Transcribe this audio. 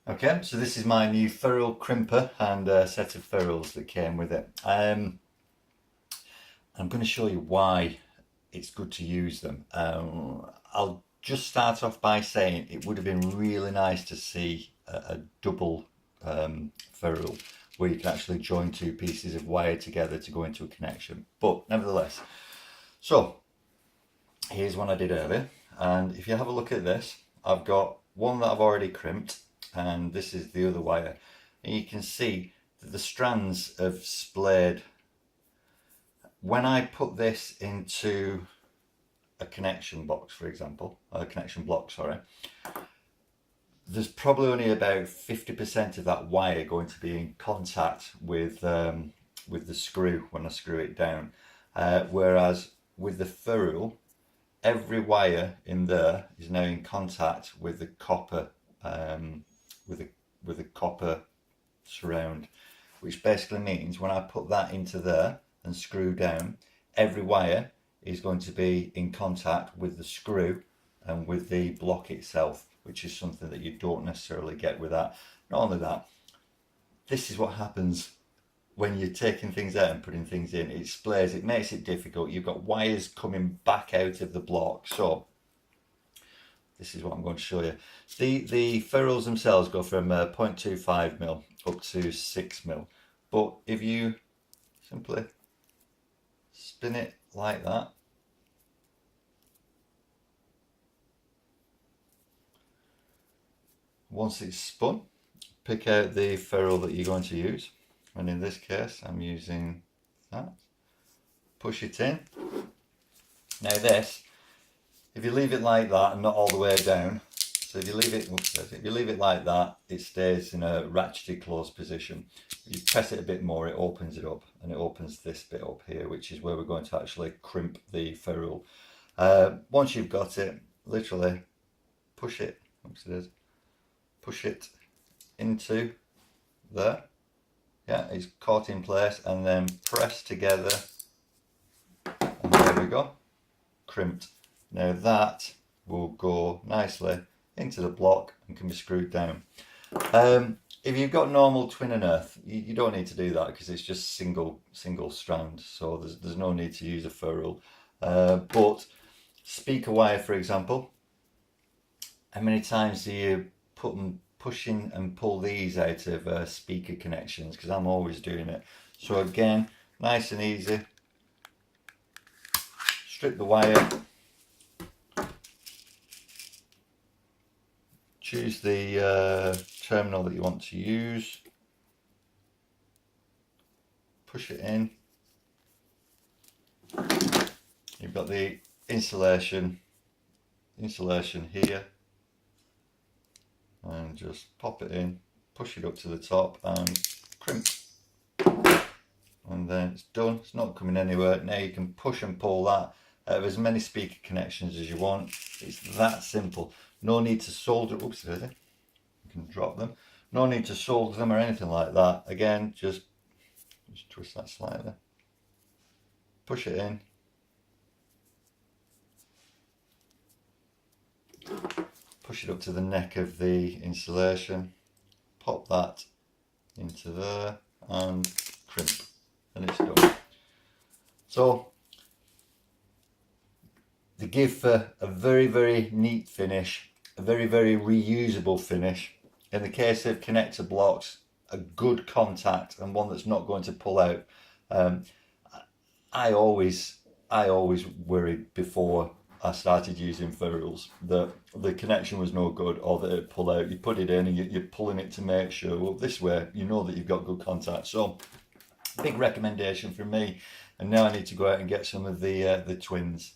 Okay, so this is my new Ferrule crimper and a set of ferrules that came with it. I'm going to show you why it's good to use them. I'll just start off by saying it would have been really nice to see a double ferrule where you can actually join two pieces of wire together to go into a connection. But nevertheless, so here's one I did earlier, and if you have a look at this, I've got one that I've already crimped, and this is the other wire, and you can see that the strands have splayed. When I put this into a connection box, for example, a connection block, sorry, there's probably only about 50% of that wire going to be in contact with the screw when I screw it down, whereas with the ferrule, every wire in there is now in contact with the copper, with a copper surround, which basically means when I put that into there and screw down, every wire is going to be in contact with the screw and with the block itself, which is something that you don't necessarily get with that. Not only that, this is what happens when you're taking things out and putting things in. It splays, it makes it difficult. You've got wires coming back out of the block. So this is what I'm going to show you. The ferrules themselves go from 0.25mm up to 6mm. But if you simply spin it like that, once it's spun, pick out the ferrule that you're going to use. And in this case, I'm using that. Push it in. Now this, if you leave it like that and not all the way down, so if you leave it like that, it stays in a ratcheted closed position. You press it a bit more, it opens it up, and it opens this bit up here, which is where we're going to actually crimp the ferrule. Once you've got it, literally push it, push it into there. Yeah, it's caught in place, and then press together, and there we go, crimped. Now that will go nicely into the block and can be screwed down. If you've got normal twin and earth, you don't need to do that because it's just single strand, so there's no need to use a ferrule. But speaker wire, for example, how many times do you pushing and pull these out of speaker connections? Because I'm always doing it. So again, nice and easy. Strip the wire. Choose the terminal that you want to use. Push it in. You've got the insulation here. And just pop it in, push it up to the top and crimp. And then it's done, it's not coming anywhere. Now you can push and pull that out of as many speaker connections as you want. It's that simple. No need to solder, oops, you can drop them. No need to solder them or anything like that. Again, just twist that slightly. Push it in. Push it up to the neck of the insulation, pop that into there and crimp, and it's done. So they give for a very neat finish, a very reusable finish. In the case of connector blocks, a good contact and one that's not going to pull out. I always worried before I started using ferrules that the connection was no good or that it'd pull out. You put it in and you're pulling it to make sure, well, this way you know that you've got good contact. So big recommendation from me. And now I need to go out and get some of the twins.